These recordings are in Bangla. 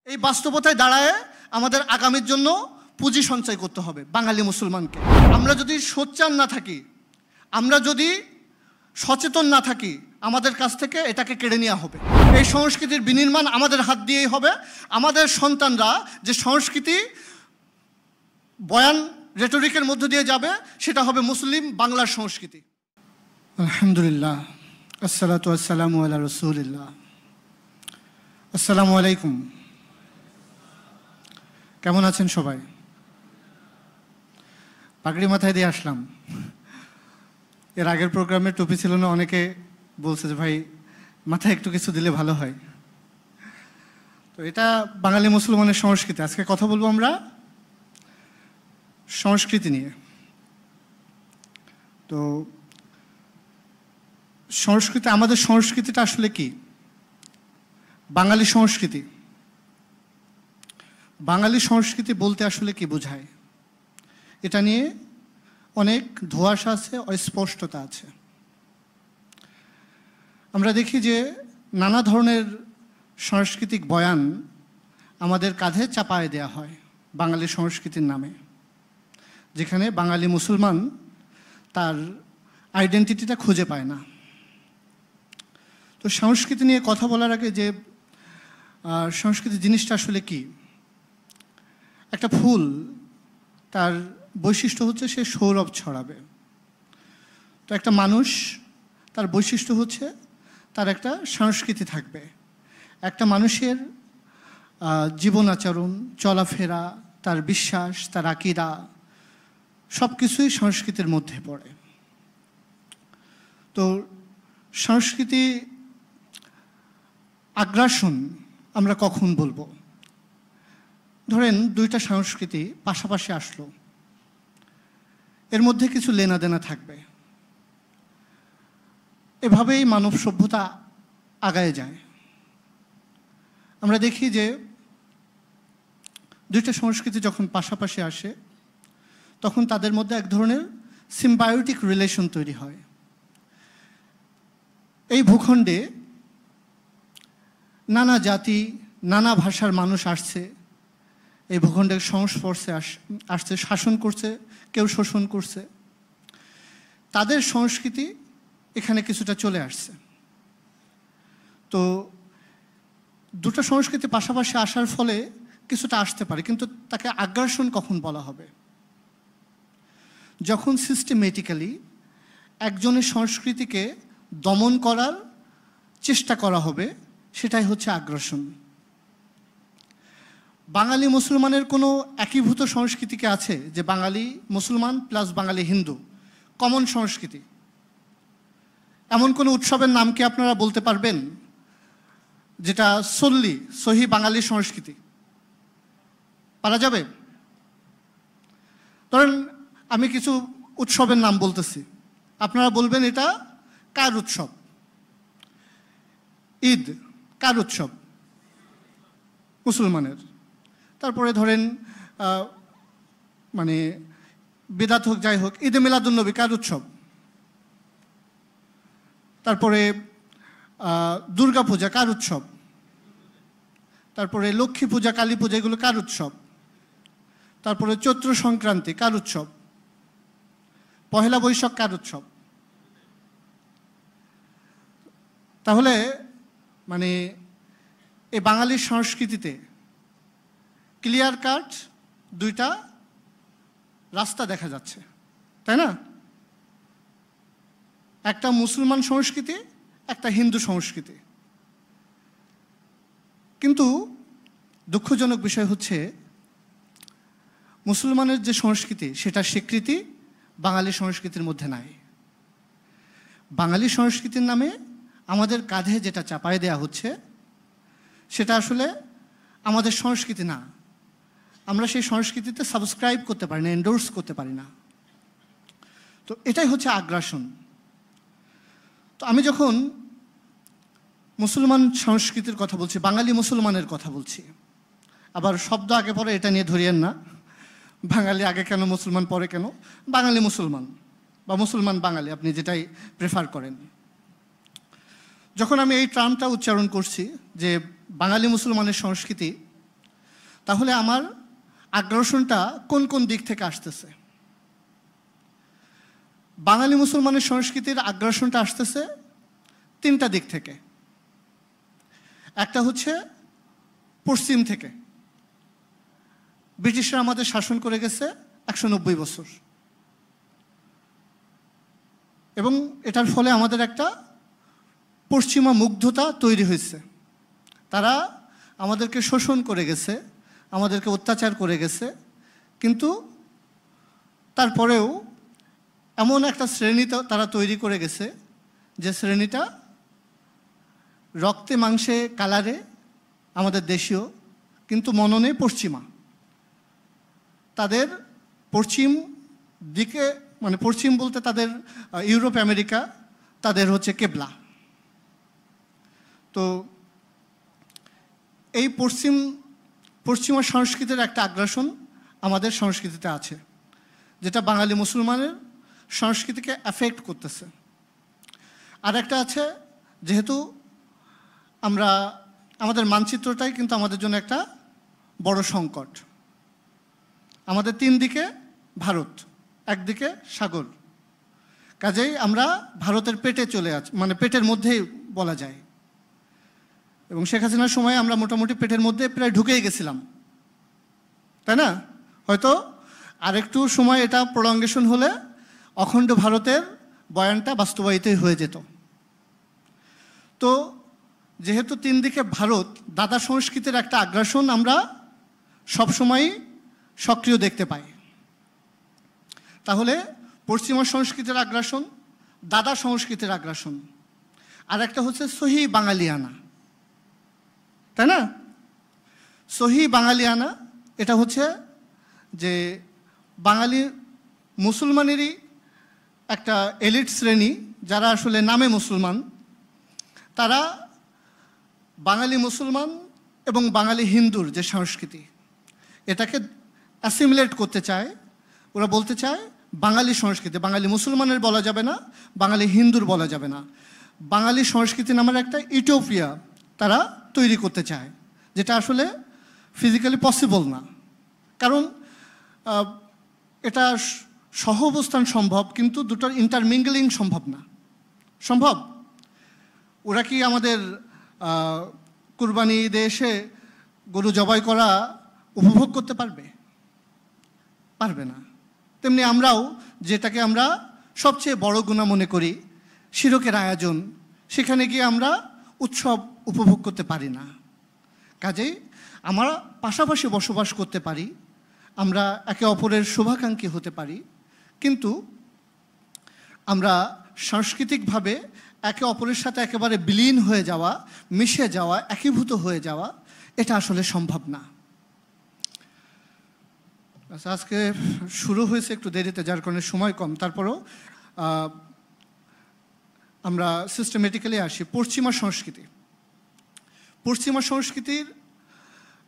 এই বাস্তবতায় দাঁড়ায় আমাদের আগামীর জন্য পুঁজি সঞ্চয় করতে হবে বাঙালি মুসলমানকে। আমরা যদি সোচ্চার না থাকি, আমরা যদি সচেতন না থাকি, আমাদের কাছ থেকে এটাকে কেড়ে নেওয়া হবে। এই সংস্কৃতির বিনির্মাণ আমাদের হাত দিয়েই হবে। আমাদের সন্তানরা যে সংস্কৃতি বয়ান রেটরিকের মধ্য দিয়ে যাবে, সেটা হবে মুসলিম বাংলার সংস্কৃতি। আলহামদুলিল্লাহ, আসসালাতু আসসালামু আলা রাসূলিল্লাহ। আসসালামু আলাইকুম। কেমন আছেন সবাই? পাগড়ি মাথায় দিয়ে আসলাম। এর আগের প্রোগ্রামে টুপি ছিল না, অনেকে বলছে যে ভাই মাথায় একটু কিছু দিলে ভালো হয়। তো এটা বাঙালি মুসলমানের সংস্কৃতি। আজকে কথা বলবো আমরা সংস্কৃতি নিয়ে। তো সংস্কৃতি, আমাদের সংস্কৃতিটা আসলে কি? বাঙালি সংস্কৃতি, বাঙালি সংস্কৃতি বলতে আসলে কি বোঝায়, এটা নিয়ে অনেক ধোঁয়াশা আছে, অস্পষ্টতা আছে। আমরা দেখি যে নানা ধরনের সাংস্কৃতিক বয়ান আমাদের কাঁধে চাপায় দেয়া হয় বাঙালি সংস্কৃতির নামে, যেখানে বাঙালি মুসলমান তার আইডেন্টিটিটা খুঁজে পায় না। তো সংস্কৃতি নিয়ে কথা বলার আগে যে সংস্কৃতি জিনিসটা আসলে কি, একটা ফুল তার বৈশিষ্ট্য হচ্ছে সে সৌরভ ছড়াবে। তো একটা মানুষ তার বৈশিষ্ট্য হচ্ছে তার একটা সংস্কৃতি থাকবে। একটা মানুষের জীবন আচরণ, চলাফেরা, তার বিশ্বাস, তার আকীদা সব কিছুই সংস্কৃতির মধ্যে পড়ে। তো সংস্কৃতি আগ্রাসন আমরা কখন বলবো? ধরেন দুইটা সংস্কৃতি পাশাপাশি আসলো, এর মধ্যে কিছু লেনাদেনা থাকবে, এভাবেই মানব সভ্যতা আগায় যায়। আমরা দেখি যে দুইটা সংস্কৃতি যখন পাশাপাশি আসে, তখন তাদের মধ্যে এক ধরনের সিম্বায়োটিক রিলেশন তৈরি হয়। এই ভূখণ্ডে নানা জাতি, নানা ভাষার মানুষ আসছে, এই ভূখণ্ডের সংস্পর্শে আসছে, শাসন করছে, কেউ শোষণ করছে। তাদের সংস্কৃতি এখানে কিছুটা চলে আসছে। তো দুটো সংস্কৃতি পাশাপাশি আসার ফলে কিছুটা আসতে পারে, কিন্তু তাকে আগ্রাসন কখন বলা হবে? যখন সিস্টেমেটিক্যালি একজনের সংস্কৃতিকে দমন করার চেষ্টা করা হবে, সেটাই হচ্ছে আগ্রাসন। বাঙালি মুসলমানের কোনো একীভূত সংস্কৃতিকে আছে যে বাঙালি মুসলমান প্লাস বাঙালি হিন্দু কমন সংস্কৃতি? এমন কোনো উৎসবের নাম কি আপনারা বলতে পারবেন যেটা সহি বাঙালি সংস্কৃতি? পারা যাবে? ধরেন আমি কিছু উৎসবের নাম বলতেছি, আপনারা বলবেন এটা কার উৎসব? ঈদ কার উৎসব? মুসলমানের। তারপরে ধরেন মানে বিদাত হোক, যাই হোক, ঈদে মিলাদুন্নবী কার উৎসব? তারপরে দুর্গা পূজা কার উৎসব? তারপরে লক্ষ্মী পূজা, কালী পূজা, এগুলো কার উৎসব? তারপরে চৈত্র সংক্রান্তি কার উৎসব? পহেলা বৈশাখ কার উৎসব? তাহলে মানে এই বাঙালির সংস্কৃতিতে ক্লিয়ার কাট দুইটা রাস্তা দেখা যাচ্ছে, তাই না? একটা মুসলমান সংস্কৃতি, একটা হিন্দু সংস্কৃতি। কিন্তু দুঃখজনক বিষয় হচ্ছে মুসলমানের যে সংস্কৃতি, সেটা স্বীকৃতি বাঙালি সংস্কৃতির মধ্যে নাই। বাঙালি সংস্কৃতির নামে আমাদের কাঁধে যেটা চাপায় দেয়া হচ্ছে, সেটা আসলে আমাদের সংস্কৃতি না। আমরা সেই সংস্কৃতিতে সাবস্ক্রাইব করতে পারি না, এন্ডোর্স করতে পারি না। তো এটাই হচ্ছে আগ্রাসন। তো আমি যখন মুসলমান সংস্কৃতির কথা বলছি, বাঙালি মুসলমানের কথা বলছি, আবার শব্দ আগে পরে এটা নিয়ে ধরিয়েন না, বাঙালি আগে কেন, মুসলমান পরে কেন, বাঙালি মুসলমান বা মুসলমান বাঙালি, আপনি যেটাই প্রেফার করেন। যখন আমি এই টার্মটা উচ্চারণ করছি যে বাঙালি মুসলমানের সংস্কৃতি, তাহলে আমার আগ্রাসনটা কোন কোন দিক থেকে আসতেছে? বাঙালি মুসলমানের সংস্কৃতির আগ্রাসনটা আসতেছে তিনটা দিক থেকে। একটা হচ্ছে পশ্চিম থেকে। ব্রিটিশরা আমাদের শাসন করে গেছে 190 বছর, এবং এটার ফলে আমাদের একটা পশ্চিমা মুগ্ধতা তৈরি হয়েছে। তারা আমাদেরকে শোষণ করে গেছে, আমাদেরকে অত্যাচার করে গেছে, কিন্তু তারপরেও এমন একটা শ্রেণী তারা তৈরি করে গেছে যে শ্রেণীটা রক্তে মাংসে কালারে আমাদের দেশীয়, কিন্তু মননে পশ্চিমা। তাদের পশ্চিম দিকে, মানে পশ্চিম বলতে তাদের ইউরোপ আমেরিকা তাদের হচ্ছে কেবলা। তো এই পশ্চিমা সংস্কৃতির একটা আগ্রাসন আমাদের সংস্কৃতিতে আছে, যেটা বাঙালি মুসলমানের সংস্কৃতিকে অ্যাফেক্ট করতেছে। আর একটা আছে, যেহেতু আমাদের মানচিত্রটাই কিন্তু আমাদের জন্য একটা বড় সংকট। আমাদের তিন দিকে ভারত, একদিকে সাগর, কাজেই আমরা ভারতের পেটে চলে আছি, মানে পেটের মধ্যেই বলা যায়। এবং শেখ হাসিনার সময় আমরা মোটামুটি পেটের মধ্যে প্রায় ঢুকেই গেছিলাম, তাই না? হয়তো আরেকটু সময় এটা প্রলঙ্গেশন হলে অখণ্ড ভারতের বয়ানটা বাস্তবায়িতই হয়ে যেত। তো যেহেতু তিন দিকে ভারত, দাদা সংস্কৃতির একটা আগ্রাসন আমরা সবসময়ই সক্রিয় দেখতে পাই। তাহলে পশ্চিমা সংস্কৃতির আগ্রাসন, দাদা সংস্কৃতির আগ্রাসন, আর একটা হচ্ছে সহি বাঙালিয়ানা, তাই না? সহি বাঙালিয়ানা এটা হচ্ছে যে বাঙালি মুসলমানেরই একটা এলিট শ্রেণী, যারা আসলে নামে মুসলমান, তারা বাঙালি মুসলমান এবং বাঙালি হিন্দুর যে সংস্কৃতি, এটাকে অ্যাসিমিলেট করতে চায়। ওরা বলতে চায় বাঙালি সংস্কৃতি, বাঙালি মুসলমানের বলা যাবে না, বাঙালি হিন্দুর বলা যাবে না, বাঙালি সংস্কৃতি নামের একটা ইউটোপিয়া তারা তৈরি করতে চায়, যেটা আসলে ফিজিক্যালি পসিবল না। কারণ এটা সহ অবস্থান সম্ভব, কিন্তু দুটোর ইন্টারমিঙ্গলিং সম্ভব না। সম্ভব? ওরা কি আমাদের কুরবানি ঈদে এসে গরু জবাই করা উপভোগ করতে পারবে? পারবে না। তেমনি আমরাও, যেটাকে আমরা সবচেয়ে বড় গুনাহ মনে করি, শিরকের আয়োজন, সেখানে গিয়ে আমরা উৎসব উপভোগ করতে পারি না। কাজেই আমরা পাশাপাশি বসবাস করতে পারি, আমরা একে অপরের শুভাকাঙ্ক্ষী হতে পারি, কিন্তু আমরা সাংস্কৃতিকভাবে একে অপরের সাথে একেবারে বিলীন হয়ে যাওয়া, মিশে যাওয়া, একীভূত হয়ে যাওয়া, এটা আসলে সম্ভব না। আচ্ছা, আজকে শুরু হয়েছে একটু দেরিতে, যার কারণে সময় কম। তারপরেও আমরা সিস্টেমেটিক্যালি আসি। পশ্চিমা সংস্কৃতি, পশ্চিমা সংস্কৃতির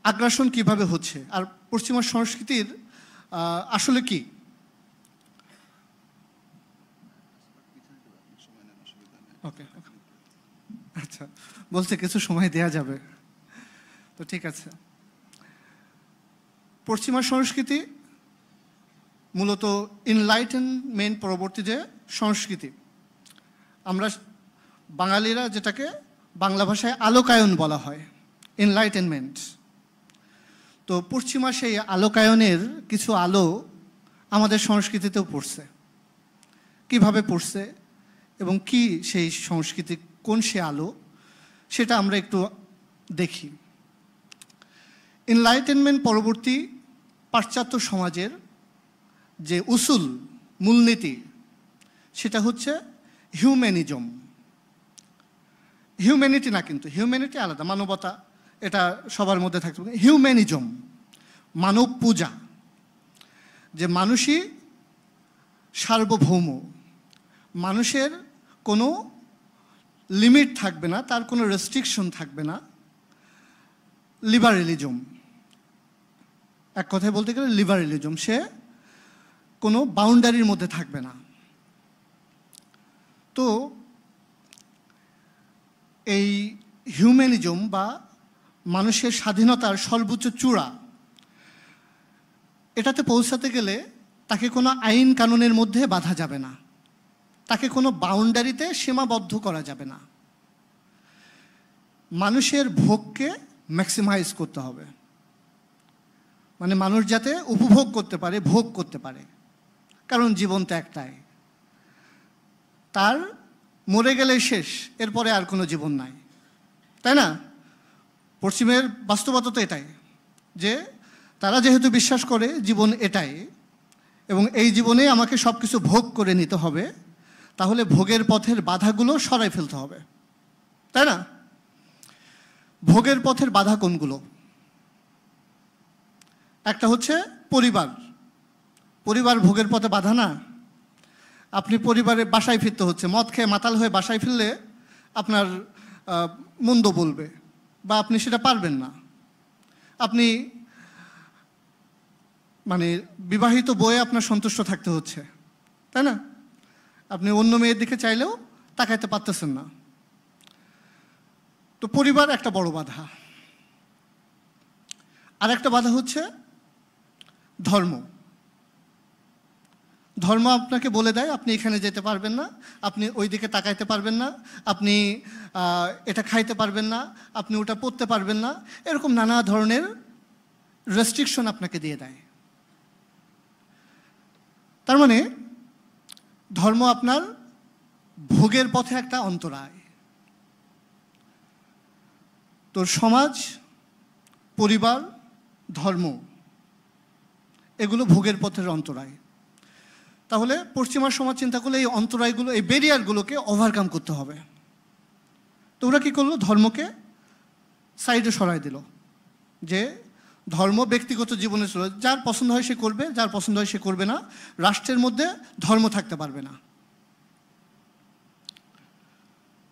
আগ্রাসন কিভাবে হচ্ছে, আর পশ্চিমা সংস্কৃতির আসলে কি? ওকে, আচ্ছা, বলছে কিছু সময় দেয়া যাবে, তো ঠিক আছে। পশ্চিমা সংস্কৃতি মূলত এনলাইটেনমেন্ট পরবর্তী যে সংস্কৃতি, আমরা বাঙালিরা যেটাকে বাংলা ভাষায় আলোকায়ন বলা হয়, এনলাইটেনমেন্ট। তো পশ্চিমা সেই আলোকায়নের কিছু আলো আমাদের সংস্কৃতিতেও পড়ছে। কিভাবে পড়ছে এবং কি সেই সংস্কৃতি, কোন সে আলো, সেটা আমরা একটু দেখি। এনলাইটেনমেন্ট পরবর্তী পাশ্চাত্য সমাজের যে উসুল, মূলনীতি, সেটা হচ্ছে হিউম্যানিজম। হিউম্যানিটি না, কিন্তু হিউম্যানিটি আলাদা, মানবতা, এটা সবার মধ্যে থাকতে পারে। হিউম্যানিজম, মানব পূজা, যে মানুষই সার্বভৌম, মানুষের কোনো লিমিট থাকবে না, তার কোনো রেস্ট্রিকশন থাকবে না। লিবারেলিজম, এক কথায় বলতে গেলে লিবারেলিজম, সে কোনো বাউন্ডারির মধ্যে থাকবে না। তো এই হিউম্যানিজম বা মানুষের স্বাধীনতার সর্বোচ্চ চূড়া, এটাতে পৌঁছাতে গেলে তাকে কোনো আইন কানুনের মধ্যে বাঁধা যাবে না, তাকে কোনো বাউন্ডারিতে সীমাবদ্ধ করা যাবে না। মানুষের ভোগকে ম্যাক্সিমাইজ করতে হবে, মানে মানুষ যাতে উপভোগ করতে পারে, ভোগ করতে পারে, কারণ জীবন তো একটাই, তার মরে গেলে শেষ, এরপরে আর কোনো জীবন নাই, তাই না? পশ্চিমের বাস্তবতা তো এটাই, যে তারা যেহেতু বিশ্বাস করে জীবন এটাই এবং এই জীবনে আমাকে সব কিছু ভোগ করে নিতে হবে, তাহলে ভোগের পথের বাধাগুলো সরাই ফেলতে হবে, তাই না? ভোগের পথের বাধা কোনগুলো? একটা হচ্ছে পরিবার। পরিবার ভোগের পথে বাধা না। আপনি পরিবারে বাসায় ফিরতে হচ্ছে, মদ খেয়ে মাতাল হয়ে বাসায় ফিরলে আপনার মন্দ বলবে বা আপনি সেটা পারবেন না। আপনি মানে বিবাহিত বয়ে আপনার সন্তুষ্ট থাকতে হচ্ছে, তাই না? আপনি অন্য মেয়ের দিকে চাইলেও তাকাইতে পারতেছেন না। তো পরিবার একটা বড় বাধা। আর একটা বাধা হচ্ছে ধর্ম। ধর্ম আপনাকে বলে দেয় আপনি এখানে যেতে পারবেন না, আপনি ওই দিকে তাকাইতে পারবেন না, আপনি এটা খাইতে পারবেন না, আপনি ওটা পড়তে পারবেন না, এরকম নানা ধরনের রেস্ট্রিকশন আপনাকে দিয়ে দেয়। তার মানে ধর্ম আপনার ভোগের পথে একটা অন্তরায়। তো সমাজ, পরিবার, ধর্ম এগুলো ভোগের পথের অন্তরায়। তাহলে পশ্চিমা সমাজ চিন্তা করলে এই অন্তরায়গুলো, এই ব্যারিয়ারগুলোকে ওভারকাম করতে হবে। তো ওরা কী করলো? ধর্মকে সাইডে সরাই দিল, যে ধর্ম ব্যক্তিগত জীবনে চলে, যার পছন্দ হয় সে করবে, যার পছন্দ হয় সে করবে না, রাষ্ট্রের মধ্যে ধর্ম থাকতে পারবে না।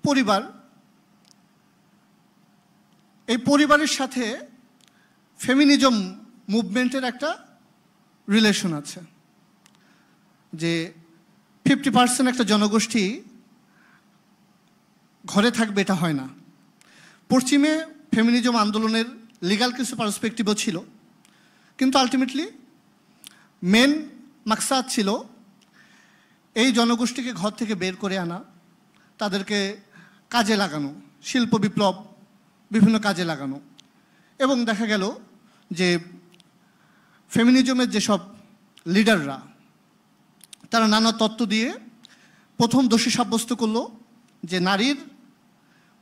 পরিবার, এই পরিবারের সাথে ফেমিনিজম মুভমেন্টের একটা রিলেশন আছে, যে 50% একটা জনগোষ্ঠী ঘরে থাকবে, এটা হয় না। পশ্চিমে ফেমিনিজম আন্দোলনের লিগাল কিছু পার্সপেক্টিভও ছিল, কিন্তু আলটিমেটলি মেন মাকসাদ ছিল এই জনগোষ্ঠীকে ঘর থেকে বের করে আনা, তাদেরকে কাজে লাগানো, শিল্প বিপ্লব, বিভিন্ন কাজে লাগানো। এবং দেখা গেল যে ফেমিনিজমের যেসব লিডাররা, তারা নানা তত্ত্ব দিয়ে প্রথম দোষী সাব্যস্ত করলো যে নারীর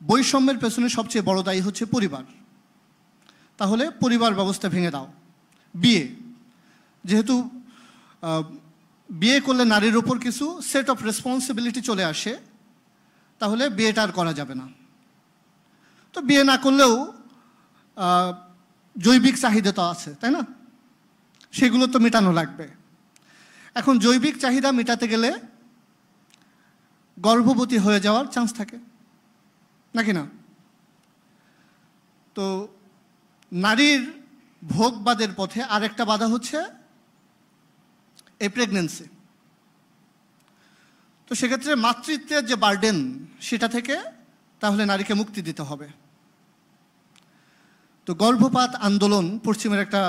বৈষম্যের পেছনে সবচেয়ে বড় দায়ী হচ্ছে পরিবার। তাহলে পরিবার ব্যবস্থা ভেঙে দাও। বিয়ে, যেহেতু বিয়ে করলে নারীর ওপর কিছু সেট অফ রেসপন্সিবিলিটি চলে আসে, তাহলে বিয়েটা আর করা যাবে না। তো বিয়ে না করলেও জৈবিক চাহিদা তো আছে, তাই না? সেগুলো তো মেটানো লাগবে। এখন জৈবিক চাহিদা মেটাতে গেলে গর্ভবতী হয়ে যাওয়ার চান্স থাকে, নাকি না? তো নারীর ভোগবাদের পথে আরেকটা বাধা হচ্ছে এই প্রেগন্যান্সি। তো সেক্ষেত্রে মাতৃত্বের যে বার্ডেন, সেটা থেকে তাহলে নারীকে মুক্তি দিতে হবে। তো গর্ভপাত আন্দোলন পশ্চিমের একটা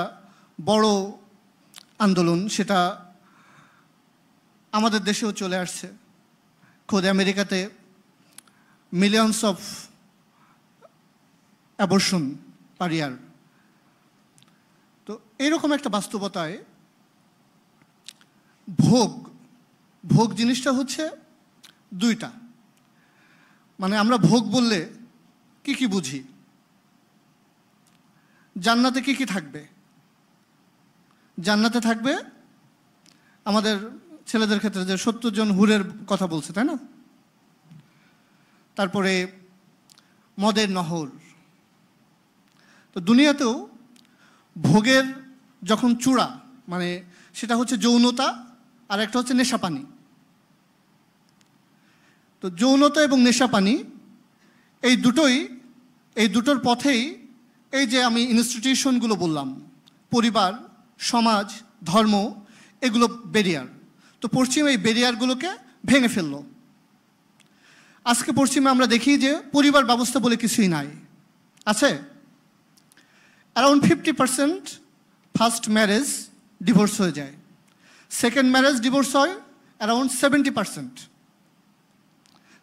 বড় আন্দোলন, সেটা আমাদের দেশেও চলে আসছে। খোদ আমেরিকাতে মিলিয়নস অফ অ্যাবর্শন পার ইয়ার। তো এইরকম একটা বাস্তবতায় ভোগ জিনিসটা হচ্ছে দুইটা। মানে আমরা ভোগ বললে কি কি বুঝি? জান্নাতে কি কি থাকবে? জান্নাতে থাকবে আমাদের ছেলেদের ক্ষেত্রে যে 70 জন হুরের কথা বলছে, তাই না? তারপরে মদের নহর। তো দুনিয়াতেও ভোগের যখন চূড়া, মানে সেটা হচ্ছে যৌনতা, আর একটা হচ্ছে নেশাপানি। তো যৌনতা এবং নেশাপানি এই দুটোর পথেই এই যে আমি ইনস্টিটিউশনগুলো বললাম, পরিবার, সমাজ, ধর্ম, এগুলো ব্যারিয়ার। তো পশ্চিম এই ব্যারিয়ারগুলোকে ভেঙে ফেললো। আজকে পশ্চিমে আমরা দেখি যে পরিবার ব্যবস্থা বলে কিছুই নাই। আছে অ্যারাউন্ড 50% ফার্স্ট ম্যারেজ ডিভোর্স হয়ে যায়। সেকেন্ড ম্যারেজ ডিভোর্স হয় অ্যারাউন্ড 70%।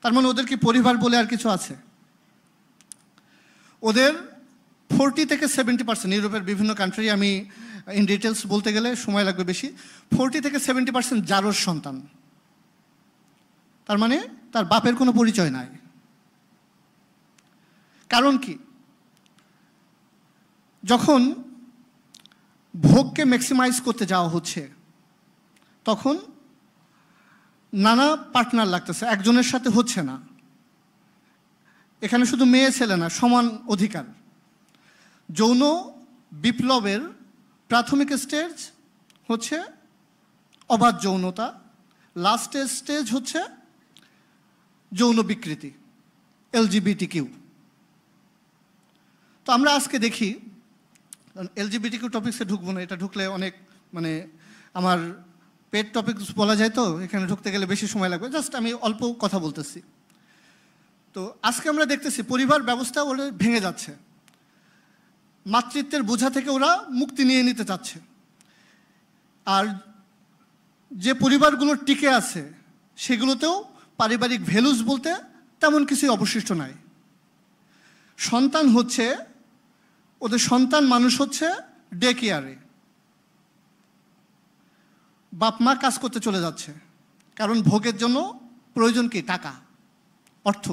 তার মানে ওদের কি পরিবার বলে আর কিছু আছে? ওদের 40 থেকে 70%, ইউরোপের বিভিন্ন কান্ট্রি, আমি ইন ডিটেলস বলতে গেলে সময় লাগবে বেশি, 40 থেকে 70% জারজ সন্তান। তার মানে তার বাপের কোনো পরিচয় নাই। কারণ কি? যখন ভোগকে ম্যাক্সিমাইজ করতে যাওয়া হচ্ছে তখন নানা পার্টনার লাগতেছে, একজনের সাথে হচ্ছে না। এখানে শুধু মেয়ে ছেলে না, সমান অধিকার। যৌন বিপ্লবের প্রাথমিক স্টেজ হচ্ছে অবাধ যৌনতা, লাস্ট স্টেজ হচ্ছে যৌন বিকৃতি, LGBTQ। তো আমরা আজকে দেখি, LGBTQ টপিক্সে ঢুকবো না, এটা ঢুকলে অনেক মানে আমার পেট টপিকস বলা যায়, তো এখানে ঢুকতে গেলে বেশি সময় লাগবে, জাস্ট আমি অল্প কথা বলতেছি। তো আজকে আমরা দেখতেছি পরিবার ব্যবস্থা ওরা ভেঙে যাচ্ছে, মাতৃত্বের বোঝা থেকে ওরা মুক্তি নিয়ে নিতে চাচ্ছে। আর যে পরিবারগুলো টিকে আছে সেগুলোতেও পারিবারিক ভ্যালুস বলতে তেমন কিছুই অবশিষ্ট নাই। সন্তান হচ্ছে, ওদের সন্তান মানুষ হচ্ছে ডে কেয়ারে। বাপ মা কাজ করতে চলে যাচ্ছে, কারণ ভোগের জন্য প্রয়োজন কি? টাকা, অর্থ।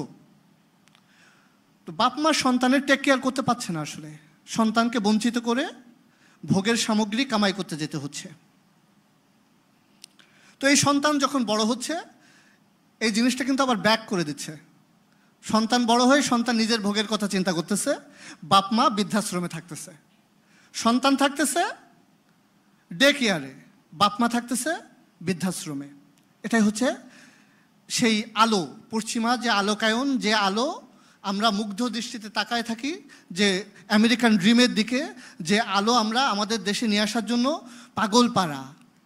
তো বাপ মা সন্তানের টেক কেয়ার করতে পারছে না, আসলে সন্তানকে বঞ্চিত করে ভোগের সামগ্রী কামাই করতে যেতে হচ্ছে। তো এই সন্তান যখন বড় হচ্ছে, এই জিনিসটা কিন্তু আবার ব্যাক করে দিচ্ছে। সন্তান বড় হয়ে সন্তান নিজের ভোগের কথা চিন্তা করতেছে, বাপ মা বৃদ্ধাশ্রমে থাকতেছে। সন্তান থাকতেছে ডে কেয়ারে, বাপ মা থাকতেছে বৃদ্ধাশ্রমে। এটাই হচ্ছে সেই আলো, পশ্চিমা যে আলোকায়ন, যে আলো আমরা মুগ্ধ দৃষ্টিতে তাকায় থাকি, যে আমেরিকান ড্রিমের দিকে, যে আলো আমরা আমাদের দেশে নিয়ে আসার জন্য পাগল পাড়া,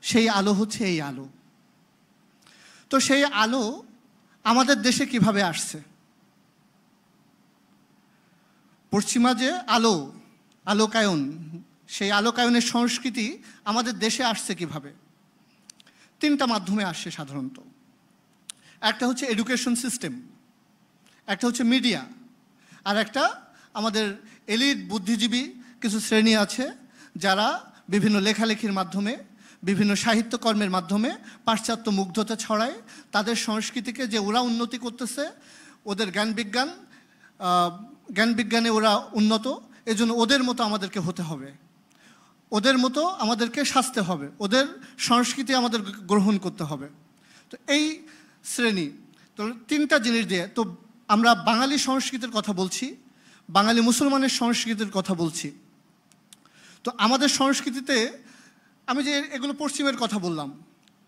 সেই আলো হচ্ছে এই আলো। তো সেই আলো আমাদের দেশে কিভাবে আসছে? পশ্চিমা যে আলো, আলোকায়ন, সেই আলোকায়নের সংস্কৃতি আমাদের দেশে আসছে কিভাবে? তিনটা মাধ্যমে আসছে সাধারণত। একটা হচ্ছে এডুকেশন সিস্টেম, একটা হচ্ছে মিডিয়া, আর একটা আমাদের এলিট বুদ্ধিজীবী কিছু শ্রেণী আছে যারা বিভিন্ন লেখালেখির মাধ্যমে, বিভিন্ন সাহিত্যকর্মের মাধ্যমে পাশ্চাত্য মুগ্ধতা ছড়ায়। তাদের সংস্কৃতিকে যে ওরা উন্নতি করতেছে, ওদের জ্ঞান বিজ্ঞানে ওরা উন্নত, এজন্য ওদের মতো আমাদেরকে হতে হবে, ওদের মতো আমাদেরকে সাজতে হবে, ওদের সংস্কৃতি আমাদের গ্রহণ করতে হবে। তো এই শ্রেণী, তো তিনটা জিনিস দিয়ে, তো আমরা বাঙালি সংস্কৃতির কথা বলছি, বাঙালি মুসলমানের সংস্কৃতির কথা বলছি। তো আমাদের সংস্কৃতিতে আমি যে এগুলো পশ্চিমের কথা বললাম,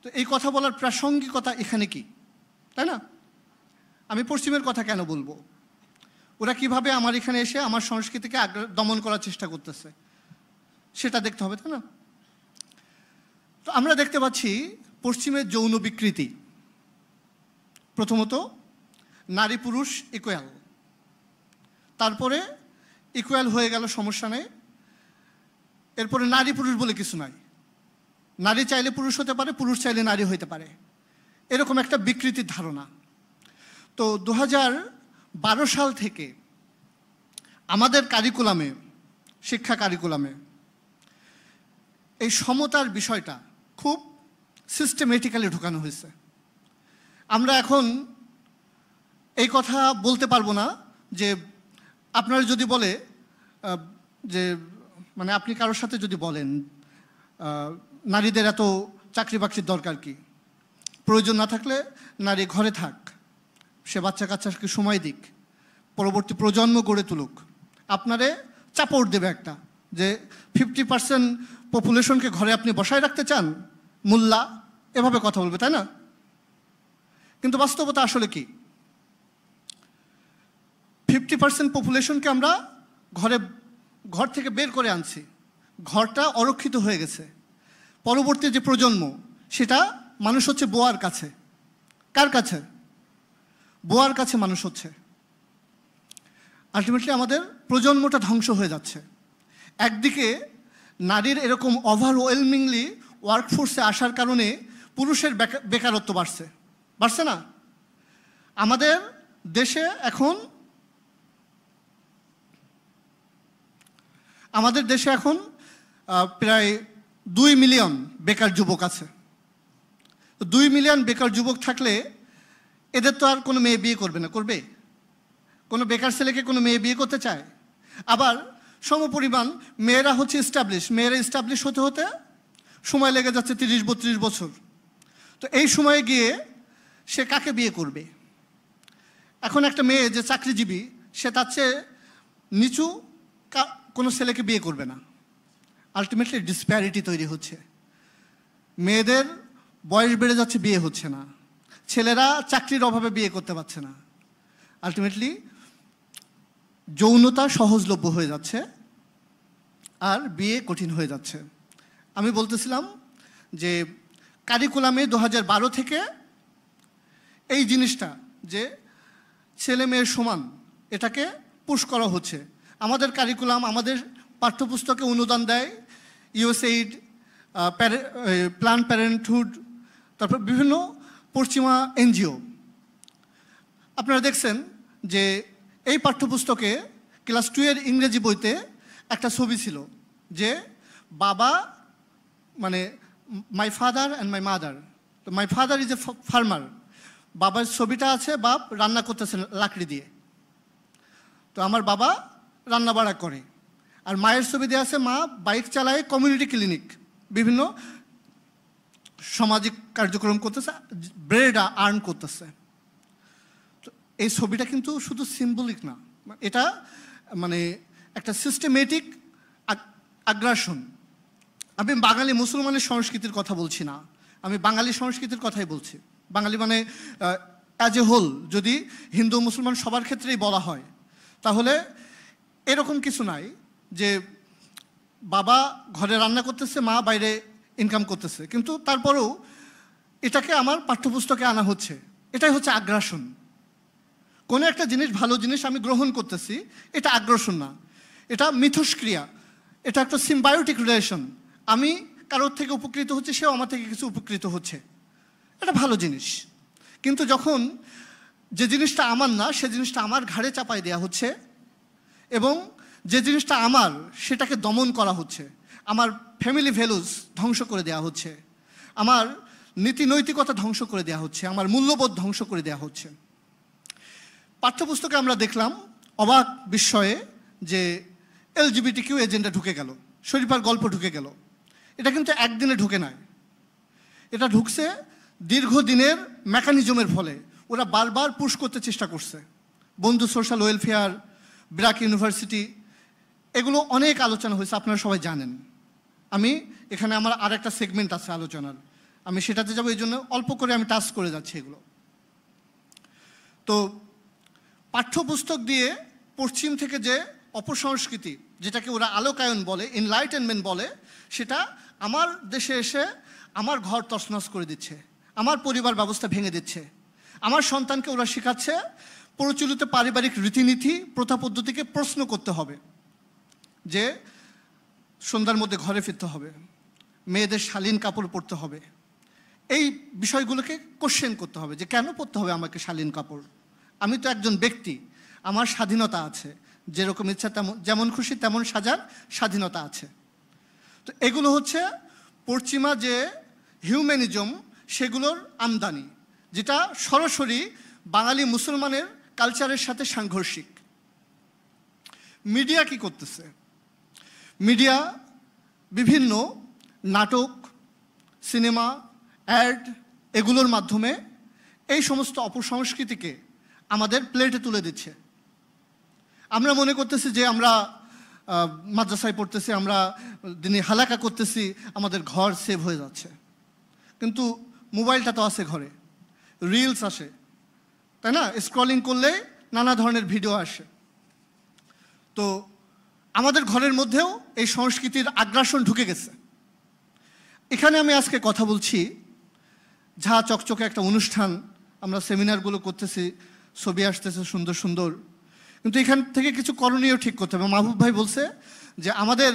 তো এই কথা বলার প্রাসঙ্গিকতা এখানে কি, তাই না? আমি পশ্চিমের কথা কেন বলবো? ওরা কিভাবে আমার এখানে এসে আমার সংস্কৃতিকে দমন করার চেষ্টা করতেছে সেটা দেখতে হবে, তাই না? তো আমরা দেখতে পাচ্ছি পশ্চিমের যৌন বিকৃতি। প্রথমত নারী পুরুষ ইকুয়াল, তারপরে ইকুয়াল হয়ে গেল, সমস্যা নেই। এরপরে নারী পুরুষ বলে কিছু নাই, নারী চাইলে পুরুষ হতে পারে, পুরুষ চাইলে নারী হতে পারে, এরকম একটা বিকৃতির ধারণা। তো 2012 সাল থেকে আমাদের কারিকুলামে, শিক্ষা কারিকুলামে এই সমতার বিষয়টা খুব সিস্টেমেটিক্যালি ঢোকানো হয়েছে। আমরা এখন এই কথা বলতে পারবো না যে আপনারা যদি বলে যে মানে আপনি কারোর সাথে যদি বলেন নারীদের এত চাকরি বাকরির দরকার কি, প্রয়োজন না থাকলে নারী ঘরে থাক, সে বাচ্চা কাচ্চাকে সময় দিক, পরবর্তী প্রজন্ম গড়ে তুলুক, আপনারে চাপড় দেবে একটা যে 50% পপুলেশনকে ঘরে আপনি বসায় রাখতে চান, মোল্লা এভাবে কথা বলবে, তাই না? কিন্তু বাস্তবতা আসলে কি? 50% পপুলেশনকে আমরা ঘর থেকে বের করে আনছি, ঘরটা অরক্ষিত হয়ে গেছে। পরবর্তী যে প্রজন্ম সেটা মানুষ হচ্ছে বোয়ার কাছে। কার কাছে? বোয়ার কাছে মানুষ হচ্ছে। আলটিমেটলি আমাদের প্রজন্মটা ধ্বংস হয়ে যাচ্ছে। একদিকে নারীর এরকম ওভারওয়েলমিংলি ওয়ার্কফোর্সে আসার কারণে পুরুষের বেকারত্ব বাড়ছে না? আমাদের দেশে এখন প্রায় 2 মিলিয়ন বেকার যুবক আছে। 2 মিলিয়ন বেকার যুবক থাকলে এদের তো আর কোনো মেয়ে বিয়ে করবে না, করবে? কোনো বেকার ছেলেকে কোনো মেয়ে বিয়ে করতে চায়? আবার সমপরিমাণ মেয়েরা হচ্ছে মেয়েরা এস্টাবলিশ হতে হতে সময় লেগে যাচ্ছে 30-32 বছর। তো এই সময়ে গিয়ে সে কাকে বিয়ে করবে? এখন একটা মেয়ে যে চাকরিজীবী, সে তার চেয়ে নিচু কোনো ছেলেকে বিয়ে করবে না। আলটিমেটলি ডিসপ্যারিটি তৈরি হচ্ছে, মেয়েদের বয়স বেড়ে যাচ্ছে, বিয়ে হচ্ছে না, ছেলেরা চাকরির অভাবে বিয়ে করতে পারছে না। আলটিমেটলি যৌনতা সহজলভ্য হয়ে যাচ্ছে আর বিয়ে কঠিন হয়ে যাচ্ছে। আমি বলতেছিলাম যে কারিকুলামে 2012 থেকে এই জিনিসটা যে ছেলে মেয়ের সমান, এটাকে পুশ করা হচ্ছে। আমাদের কারিকুলাম, আমাদের পাঠ্যপুস্তকে অনুদান দেয় ইউএসএইড, প্ল্যান প্যারেন্টহুড, তারপর বিভিন্ন পশ্চিমা এনজিও। আপনারা দেখছেন যে এই পাঠ্যপুস্তকে ক্লাস 2 এর ইংরেজি বইতে একটা ছবি ছিল যে বাবা, মানে my father and my mother. তো my father is a farmer, বাবার ছবিটা আছে, বাপ রান্না করতেছেন লাকড়ি দিয়ে। তো আমার বাবা রান্না বাড়া করে, আর মায়ের ছবি দেওয়া আছে, মা বাইক চালায়, কমিউনিটি ক্লিনিক, বিভিন্ন সামাজিক কার্যক্রম করতেছে, ব্রেড আর্ন করতেছে। তো এই ছবিটা কিন্তু শুধু সিম্বলিক না, এটা মানে একটা সিস্টেমেটিক আগ্রাসন। আমি বাঙালি মুসলমানের সংস্কৃতির কথা বলছি না, আমি বাঙালি সংস্কৃতির কথাই বলছি। বাঙালি মানে অ্যাজ এ হোল, যদি হিন্দু মুসলমান সবার ক্ষেত্রেই বলা হয়, তাহলে এরকম কিছু নাই যে বাবা ঘরে রান্না করতেছে, মা বাইরে ইনকাম করতেছে, কিন্তু তারপরেও এটাকে আমার পাঠ্যপুস্তকে আনা হচ্ছে। এটাই হচ্ছে আগ্রাসন। কোনো একটা জিনিস, ভালো জিনিস আমি গ্রহণ করতেছি, এটা আগ্রাসন না, এটা মিথস্ক্রিয়া, এটা একটা সিম্বায়োটিক রিলেশন। আমি কারোর থেকে উপকৃত হচ্ছে, সেও আমার থেকে কিছু উপকৃত হচ্ছে, এটা ভালো জিনিস। কিন্তু যখন যে জিনিসটা আমার না, সে জিনিসটা আমার ঘাড়ে চাপাই দেওয়া হচ্ছে, এবং যে জিনিসটা আমার সেটাকে দমন করা হচ্ছে, আমার ফ্যামিলি ভ্যালুস ধ্বংস করে দেওয়া হচ্ছে, আমার নীতি নৈতিকতা ধ্বংস করে দেওয়া হচ্ছে, আমার মূল্যবোধ ধ্বংস করে দেওয়া হচ্ছে। পাঠ্যপুস্তকে আমরা দেখলাম অবাক বিস্ময়ে যে LGBTQ এজেন্ডা ঢুকে গেল, শরীফার গল্প ঢুকে গেল। এটা কিন্তু একদিনে ঢুকে নাই, এটা ঢুকছে দীর্ঘদিনের মেকানিজমের ফলে। ওরা বারবার পুশ করতে চেষ্টা করছে। বন্ধু সোশ্যাল ওয়েলফেয়ার, ব্র্যাক ইউনিভার্সিটি, এগুলো অনেক আলোচনা হয়েছে, আপনারা সবাই জানেন। আমি এখানে আমার আর একটা সেগমেন্ট আছে আলোচনার, আমি সেটাতে যাবো, এই জন্য অল্প করে আমি টাচ করে যাচ্ছি এগুলো। তো পাঠ্যপুস্তক দিয়ে পশ্চিম থেকে যে অপসংস্কৃতি, যেটাকে ওরা আলোকায়ন বলে, এনলাইটেনমেন্ট বলে, সেটা আমার দেশে এসে আমার ঘর তছনছ করে দিচ্ছে, আমার পরিবার ব্যবস্থা ভেঙে দিচ্ছে। আমার সন্তানকে ওরা শেখাচ্ছে প্রচলিত পারিবারিক রীতিনীতি, প্রথা পদ্ধতিকে প্রশ্ন করতে হবে, যে সন্ধ্যার মধ্যে ঘরে ফিরতে হবে, মেয়েদের শালীন কাপড় পরতে হবে, এই বিষয়গুলোকে কোশ্চেন করতে হবে যে কেন পরতে হবে আমাকে শালীন কাপড়? আমি তো একজন ব্যক্তি, আমার স্বাধীনতা আছে, যেরকম ইচ্ছা যেমন খুশি তেমন সাজার স্বাধীনতা আছে। তো এগুলো হচ্ছে পশ্চিমা যে হিউম্যানিজম, সেগুলোর আমদানি, যেটা সরাসরি বাঙালি মুসলমানের কালচারের সাথে সাংঘর্ষিক। মিডিয়া কি করতেছে? মিডিয়া বিভিন্ন নাটক, সিনেমা, অ্যাড, এগুলোর মাধ্যমে এই সমস্ত অপসংস্কৃতিকে আমাদের প্লেটে তুলে দিচ্ছে। আমরা মনে করতেছি যে আমরা মাদ্রাসায় পড়তেছি, আমরা দিনে হালাকা করতেছি, আমাদের ঘর সেভ হয়ে যাচ্ছে। কিন্তু মোবাইলটা তো আছে ঘরে, রিলস আসে, তাই না? স্ক্রলিং করলে নানা ধরনের ভিডিও আসে। তো আমাদের ঘরের মধ্যেও এই সংস্কৃতির আগ্রাসন ঢুকে গেছে। এখানে আমি আজকে কথা বলছি, ঝা চকচকে একটা অনুষ্ঠান, আমরা সেমিনারগুলো করতেছি, ছবি আসতেছে সুন্দর সুন্দর। কিন্তু এখান থেকে কিছু করণীয় ঠিক করতে হবে। মাহবুব ভাই বলছে যে আমাদের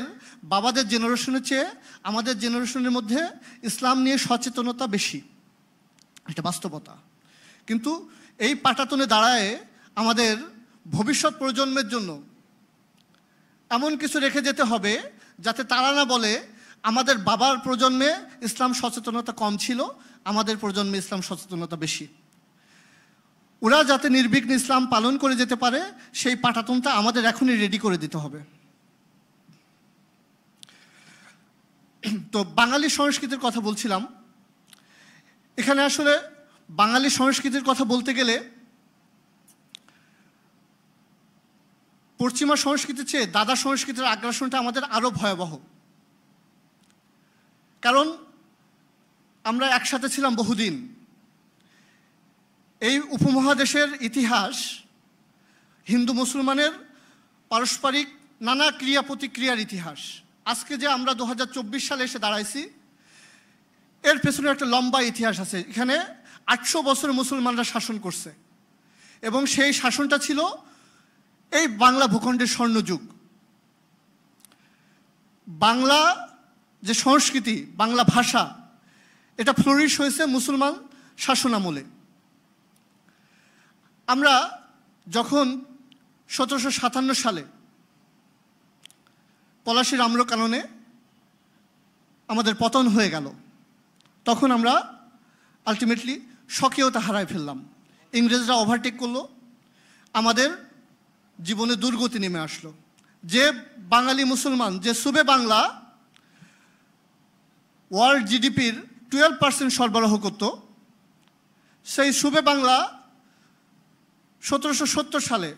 বাবাদের জেনারেশনের চেয়ে আমাদের জেনারেশনের মধ্যে ইসলাম নিয়ে সচেতনতা বেশি, এটা বাস্তবতা। কিন্তু এই পাটাতনে দাঁড়ায় আমাদের ভবিষ্যৎ প্রজন্মের জন্য এমন কিছু রেখে যেতে হবে যাতে তারা না বলে আমাদের বাবার প্রজন্মে ইসলাম সচেতনতা কম ছিল, আমাদের প্রজন্মে ইসলাম সচেতনতা বেশি। ওরা যাতে নির্বিঘ্নে ইসলাম পালন করে যেতে পারে সেই পাটাতনটা আমাদের এখনই রেডি করে দিতে হবে। তো বাঙালি সংস্কৃতির কথা বলছিলাম। এখানে আসলে বাঙালি সংস্কৃতির কথা বলতে গেলে পশ্চিমা সংস্কৃতির চেয়ে দাদা সংস্কৃতির আগ্রাসনটা আমাদের আরও ভয়াবহ। কারণ আমরা একসাথে ছিলাম বহুদিন। এই উপমহাদেশের ইতিহাস হিন্দু মুসলমানের পারস্পরিক নানা ক্রিয়া প্রতিক্রিয়ার ইতিহাস। আজকে যে আমরা 2024 সালে এসে দাঁড়াইছি, এর পেছনে একটা লম্বা ইতিহাস আছে। এখানে 800 বছর মুসলমানরা শাসন করছে এবং সেই শাসনটা ছিল এই বাংলা ভূখণ্ডের স্বর্ণযুগ। বাংলা যে সংস্কৃতি, বাংলা ভাষা, এটা ফ্লোরিশ হয়েছে মুসলমান শাসনামলে। আমরা যখন 1757 সালে পলাশীর আম্রকাননে আমাদের পতন হয়ে গেল, তখন আমরা আলটিমেটলি স্বকীয়তা হারায় ফেললাম। ইংরেজরা ওভারটেক করলো, আমাদের জীবনে দুর্গতি নেমে আসলো। যে বাঙালি মুসলমান, যে সুবে বাংলা ওয়ার্ল্ড জিডিপির 12% সরবরাহ করত, সেই সুবে বাংলা 1770 সালে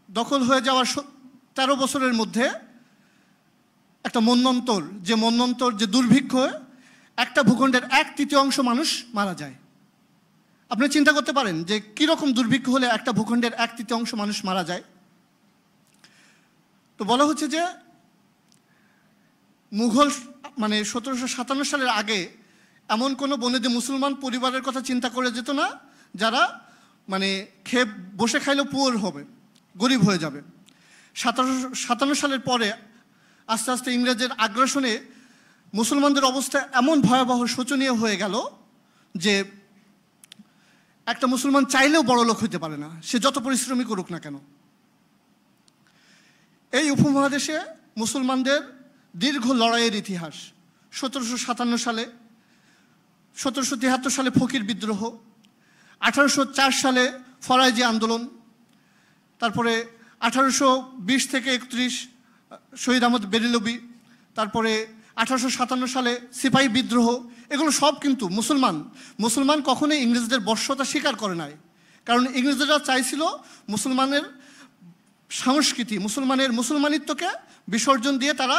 দখল হয়ে যাওয়ার 13 বছরের মধ্যে একটা মন্বন্তর, যে দুর্ভিক্ষ, একটা ভূখণ্ডের 1/3 মানুষ মারা যায়। আপনি চিন্তা করতে পারেন যে কীরকম দুর্ভিক্ষ হলে একটা ভূখণ্ডের 1/3 মানুষ মারা যায়। তো বলা হচ্ছে যে মুঘল 1757 সালের আগে এমন কোনো বনেদি মুসলমান পরিবারের কথা চিন্তা করে যেত না যারা খেয়ে বসে খাইলেও পুয়ার হবে, গরিব হয়ে যাবে। 1757 সালের পরে আস্তে আস্তে ইংরেজের আগ্রাসনে মুসলমানদের অবস্থা এমন ভয়াবহ শোচনীয় হয়ে গেল যে একটা মুসলমান চাইলেও বড় লোক হইতে পারে না, সে যত পরিশ্রমই করুক না কেন। এই উপমহাদেশে মুসলমানদের দীর্ঘ লড়াইয়ের ইতিহাস। 1757 সালে, 1773 সালে ফকির বিদ্রোহ, 1804 সালে ফরাইজি আন্দোলন, তারপরে 1820 থেকে 31 শহীদ আহমদ বেরেলভী, তারপরে 1857 সালে সিপাহী বিদ্রোহ। এগুলো সব কিন্তু মুসলমান কখনোই ইংরেজদের বর্ষতা স্বীকার করে নাই। কারণ ইংরেজরা চাইছিল মুসলমানের সংস্কৃতি, মুসলমানিত্বকে বিসর্জন দিয়ে তারা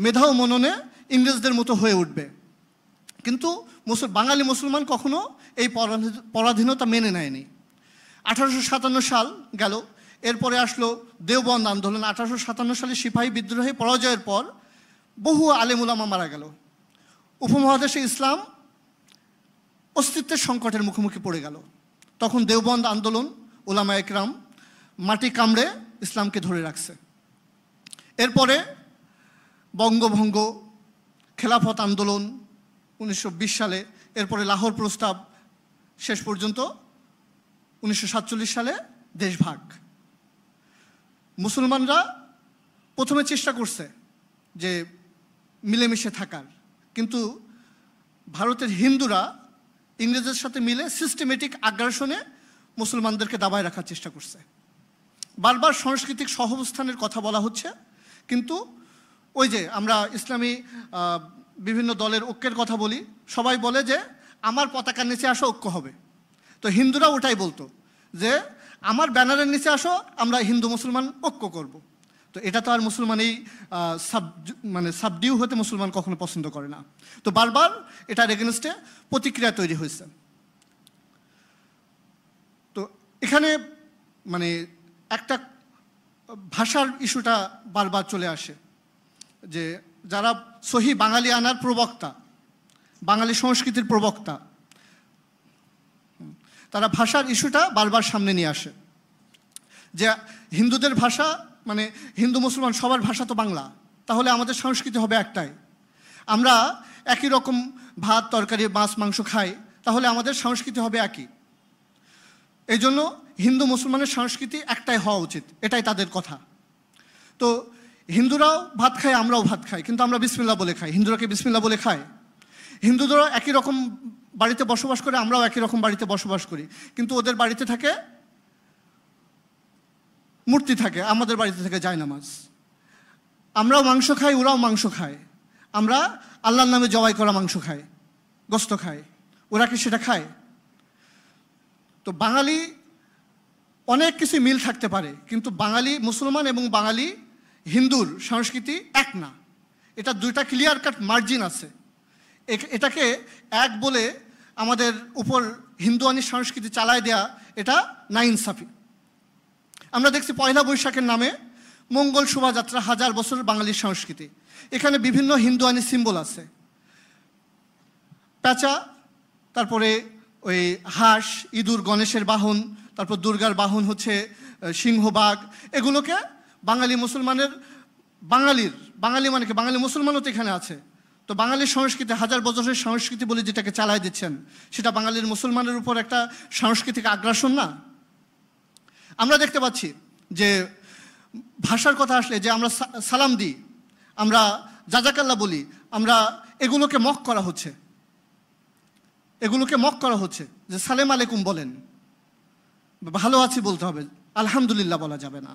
মেধা ও মননে ইংরেজদের মতো হয়ে উঠবে। কিন্তু বাঙালি মুসলমান কখনো এই পরাধীনতা মেনে নেয়নি। 1857 সাল গেল, এরপরে আসলো দেওবন্দ আন্দোলন। 1857 সালে সিপাহী বিদ্রোহে পরাজয়ের পর বহু আলেম উলামা মারা গেল। উপমহাদেশে ইসলাম অস্তিত্বের সংকটের মুখোমুখি পড়ে গেল। তখন দেওবন্দ আন্দোলন, উলামা একরাম মাটি কামড়ে ইসলামকে ধরে রাখছে। এরপরে বঙ্গভঙ্গ, খেলাফত আন্দোলন 1920 সালে, এরপরে লাহোর প্রস্তাব, শেষ পর্যন্ত 1947 সালে দেশভাগ। মুসলমানরা প্রথমে চেষ্টা করছে যে মিলেমিশে থাকার, কিন্তু ভারতের হিন্দুরা ইংরেজের সাথে মিলে সিস্টেমেটিক আগ্রাসনে মুসলমানদেরকে দাবায় রাখার চেষ্টা করছে। বারবার সাংস্কৃতিক সহাবস্থানের কথা বলা হচ্ছে, কিন্তু ওই যে আমরা ইসলামী বিভিন্ন দলের ঐক্যের কথা বলি, সবাই বলে যে আমার পতাকার নিচে আসো, ঐক্য হবে। তো হিন্দুরা ওটাই বলতো যে আমার ব্যানারের নিচে আসো, আমরা হিন্দু মুসলমান ঐক্য করব। তো এটা তো আর মুসলমান এই সাবডিউ হতে মুসলমান কখনো পছন্দ করে না। তো বারবার এটার এগেনস্টে প্রতিক্রিয়া তৈরি হয়েছে। তো এখানে একটা ভাষার ইস্যুটা বারবার চলে আসে, যে যারা সহি বাঙালি আনার প্রবক্তা, বাঙালি সংস্কৃতির প্রবক্তা, তারা ভাষার ইস্যুটা বারবার সামনে নিয়ে আসে। যে হিন্দুদের ভাষা মানে হিন্দু মুসলমান সবার ভাষা তো বাংলা, তাহলে আমাদের সংস্কৃতি হবে একটাই। আমরা একই রকম ভাত তরকারি মাছ মাংস খাই, তাহলে আমাদের সংস্কৃতি হবে একই। এই জন্য হিন্দু মুসলমানের সংস্কৃতি একটাই হওয়া উচিত, এটাই তাদের কথা। তো হিন্দুরাও ভাত খায়, আমরাও ভাত খাই, কিন্তু আমরা বিসমিল্লাহ বলে খাই। হিন্দুরা কি বিসমিল্লাহ বলে খায়? হিন্দুদেরও একই রকম বাড়িতে বসবাস করে, আমরাও একই রকম বাড়িতে বসবাস করি, কিন্তু ওদের বাড়িতে থাকে মূর্তি থাকে, আমাদের বাড়িতে থাকে জায়নামাজ। আমরাও মাংস খাই, ওরাও মাংস খায়। আমরা আল্লাহর নামে জবাই করা মাংস খাই, গোস্ত খাই, ওরা কি সেটা খায়? তো বাঙালি অনেক কিছু মিল থাকতে পারে, কিন্তু বাঙালি মুসলমান এবং বাঙালি হিন্দুর সংস্কৃতি এক না। এটা দুইটা ক্লিয়ার কাট মার্জিন আছে। এটাকে এক বলে আমাদের উপর হিন্দুয়ানি সংস্কৃতি চালায় দেয়া, এটা নাইনসাফি। আমরা দেখছি পয়লা বৈশাখের নামে মঙ্গল শোভাযাত্রা, 1000 বছরের বাঙালির সংস্কৃতি। এখানে বিভিন্ন হিন্দুয়ানি সিম্বল আছে, পেঁচা, তারপরে ওই হাঁস, ইঁদুর গণেশের বাহন, তারপর দুর্গার বাহন হচ্ছে সিংহ বাঘ। এগুলোকে বাঙালি মুসলমানের বাঙালি মানে কি, বাঙালি মুসলমানও তো এখানে আছে। তো বাঙালির সংস্কৃতি 1000 বছরের সংস্কৃতি বলে যেটাকে চালায় দিচ্ছেন, সেটা বাঙালির মুসলমানের উপর একটা সাংস্কৃতিক আগ্রাসন না? আমরা দেখতে পাচ্ছি যে ভাষার কথা আসলে যে আমরা সালাম দিই, আমরা জাজাকাল্লাহ বলি, আমরা এগুলোকে মক করা হচ্ছে। এগুলোকে মক করা হচ্ছে যে সালেম আলাইকুম বলেন, ভালো আছি বলতে হবে, আলহামদুলিল্লাহ বলা যাবে না।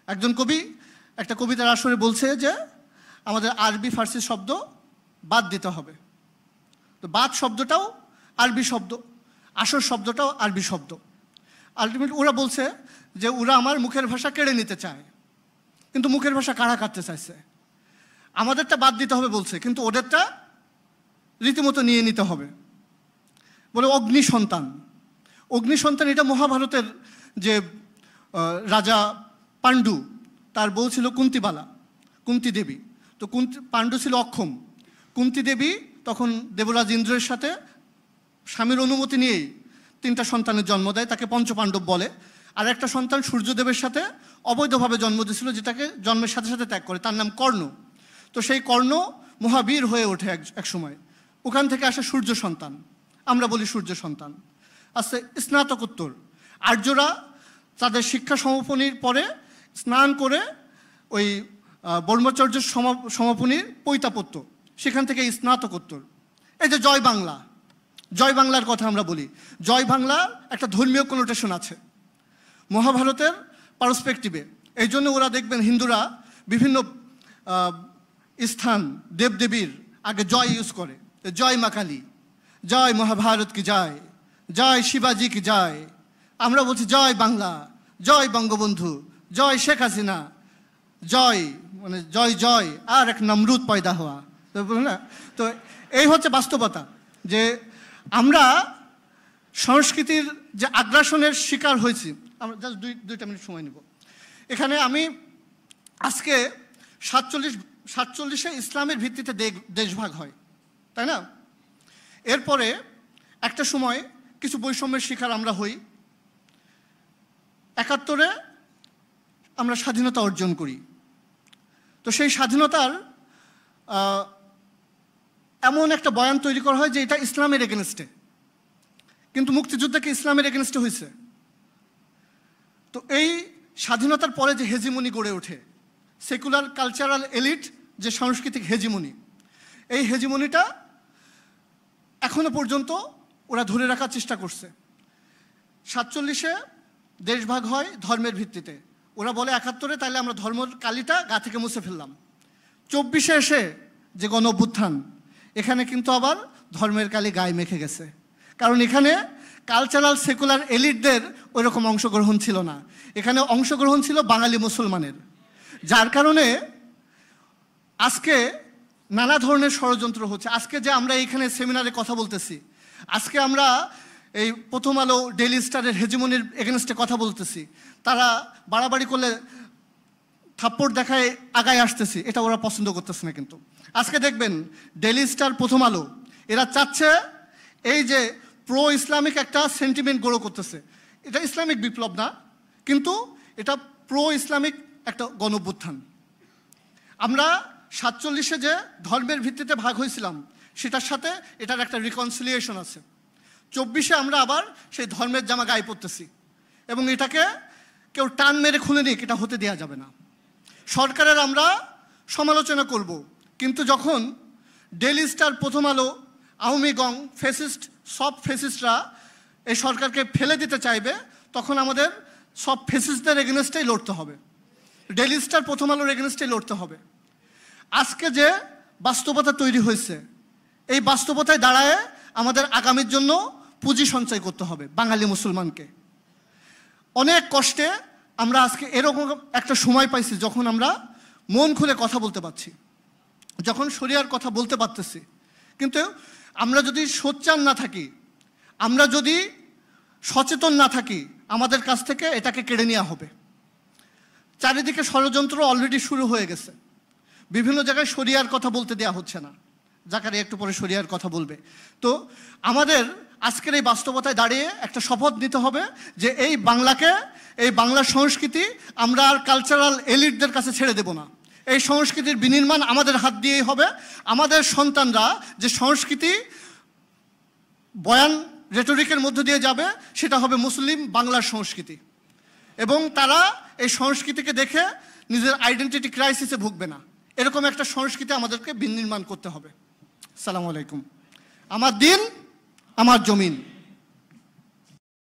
একজন কবি একটা কবিতার আসরে বলছে যে আমাদের আরবি ফার্সি শব্দ বাদ দিতে হবে। তো বাদ শব্দটাও আরবি শব্দ, আসর শব্দটাও আরবি শব্দ। আলটিমেট ওরা বলছে যে ওরা আমার মুখের ভাষা কেড়ে নিতে চায়, কিন্তু মুখের ভাষা কারা কাটতে চাইছে? আমাদেরটা বাদ দিতে হবে বলছে, কিন্তু ওদেরটা রীতিমতো নিয়ে নিতে হবে। বলে অগ্নি সন্তান, অগ্নি সন্তান এটা মহাভারতের যে রাজা পাণ্ডু, তার বউ ছিল কুন্তিবালা, কুন্তি দেবী। তো পাণ্ডু ছিল অক্ষম। কুন্তি দেবী তখন দেবরাজ ইন্দ্রের সাথে স্বামীর অনুমতি নিয়েই 3টা সন্তানের জন্ম দেয়, তাকে পঞ্চপাণ্ডব বলে। আর একটা সন্তান সূর্যদেবের সাথে অবৈধভাবে জন্ম দিয়েছিল, যেটাকে জন্মের সাথে সাথে ত্যাগ করে, তার নাম কর্ণ। তো সেই কর্ণ মহাবীর হয়ে ওঠে এক সময়, ওখান থেকে আসে সূর্য সন্তান, আমরা বলি সূর্য সন্তান। আসছে স্নাতকোত্তর, আর্যরা তাদের শিক্ষা সমাপনীর পরে স্নান করে ওই ব্রহ্মচর্য সমাপনীর পৈতাপত্য, সেখান থেকে স্নাতকোত্তর। এই যে জয় বাংলা, জয় বাংলার কথা আমরা বলি, জয় বাংলার একটা ধর্মীয় কোনোটেশন আছে মহাভারতের পার্সপেক্টিভে। এই জন্য ওরা দেখবেন হিন্দুরা বিভিন্ন স্থান দেবদেবীর আগে জয় ইউজ করে, জয় মা কালী, জয় মহাভারত কি জয়, জয় শিবাজি কি জয়। আমরা বলছি জয় বাংলা, জয় বঙ্গবন্ধু, জয় শেখ হাসিনা, জয় মানে জয় জয় আর এক নমরুদ পয়দা হওয়া, না? তো এই হচ্ছে বাস্তবতা, যে আমরা সংস্কৃতির যে আগ্রাসনের শিকার হয়েছি। আমরা জাস্ট দুইটা মিনিট সময় নেব। এখানে আমি আজকে 47-এ ইসলামের ভিত্তিতে দেশভাগ হয়, তাই না? এরপরে একটা সময় কিছু বৈষম্যের শিকার আমরা হই। 71-এ আমরা স্বাধীনতা অর্জন করি। তো সেই স্বাধীনতার এমন একটা বয়ান তৈরি করা হয় যে এটা ইসলামের এগেনস্টে, কিন্তু মুক্তিযুদ্ধ কি ইসলামের এগেনস্টে হয়েছে? তো এই স্বাধীনতার পরে যে হেজিমনি গড়ে ওঠে, সেকুলার কালচারাল এলিট, যে সাংস্কৃতিক হেজিমনি, এই হেজিমনিটা এখনো পর্যন্ত ওরা ধরে রাখার চেষ্টা করছে। 47-এ দেশভাগ হয় ধর্মের ভিত্তিতে, ওরা বলে 71-এ তাহলে আমরা ধর্মের কালিটা গা থেকে মুছে ফেললাম। 24-এ এসে যে গণ অভ্যুত্থান, এখানে কিন্তু আবার ধর্মের কালি গায়ে মেখে গেছে, কারণ এখানে কালচারাল সেকুলার এলিটদের ওইরকম অংশগ্রহণ ছিল না, এখানে অংশগ্রহণ ছিল বাঙালি মুসলমানের। যার কারণে আজকে নানা ধরনের ষড়যন্ত্র হচ্ছে। আজকে যে আমরা এইখানে সেমিনারে কথা বলতেছি, আজকে আমরা এই প্রথম আলো, ডেইলি স্টারের হেজিমনির এগেনস্টে কথা বলতেছি, তারা বাড়াবাড়ি করলে থাপ্পড় দেখায় আগায় আসতেছি, এটা ওরা পছন্দ করতেছে না। কিন্তু আজকে দেখবেন ডেইলি স্টার, প্রথম আলো, এরা চাচ্ছে এই যে প্রো ইসলামিক একটা সেন্টিমেন্ট গড়ে করতেছে। এটা ইসলামিক বিপ্লব না, কিন্তু এটা প্রো ইসলামিক একটা গণঅভ্যুত্থান। আমরা 47-এ যে ধর্মের ভিত্তিতে ভাগ হয়েছিলাম সেটার সাথে এটার একটা রিকনসিলিয়েশন আছে। 24-এ আমরা আবার সেই ধর্মের জামা গায়ে পড়তেছি এবং এটাকে কেউ টান মেরে খুলে নিক, এটা হতে দেওয়া যাবে না। সরকারের আমরা সমালোচনা করব, কিন্তু যখন ডেইলি স্টার, প্রথম আলো, আওয়ামী গং, ফেসিস্ট, সব ফেসিস্টরা এই সরকারকে ফেলে দিতে চাইবে, তখন আমাদের সব ফেসিস্টদের এগেনস্টেই লড়তে হবে। ডেইলি স্টার, প্রথম আলোর এগেনস্টেই লড়তে হবে। আজকে যে বাস্তবতা তৈরি হয়েছে, এই বাস্তবতায় দাঁড়ায় আমাদের আগামীর জন্য পুঁজি সঞ্চয় করতে হবে বাঙালি মুসলমানকে। অনেক কষ্টে আমরা আজকে এরকম একটা সময় পাইছি যখন আমরা মন খুলে কথা বলতে পারছি, যখন শরিয়ার কথা বলতে পারতেছি। কিন্তু আমরা যদি সোচ্চার না থাকি, আমরা যদি সচেতন না থাকি, আমাদের কাছ থেকে এটাকে কেড়ে নেওয়া হবে। চারিদিকে ষড়যন্ত্র অলরেডি শুরু হয়ে গেছে। বিভিন্ন জায়গায় শরিয়ার কথা বলতে দেওয়া হচ্ছে না। জাকারিয়া একটু পরে শরিয়ার কথা বলবে। তো আমাদের আজকের এই বাস্তবতায় দাঁড়িয়ে একটা শপথ নিতে হবে যে এই বাংলাকে, এই বাংলা সংস্কৃতি আমরা আর কালচারাল এলিটদের কাছে ছেড়ে দেব না। এই সংস্কৃতির বিনির্মাণ আমাদের হাত দিয়েই হবে। আমাদের সন্তানরা যে সংস্কৃতি বয়ান রেটরিকের মধ্য দিয়ে যাবে, সেটা হবে মুসলিম বাংলার সংস্কৃতি, এবং তারা এই সংস্কৃতিকে দেখে নিজের আইডেন্টিটি ক্রাইসিসে ভুগবে না। এরকম একটা সংস্কৃতি আমাদেরকে বিনির্মাণ করতে হবে। আসসালামু আলাইকুম। আমার দিন, আমার জমিন।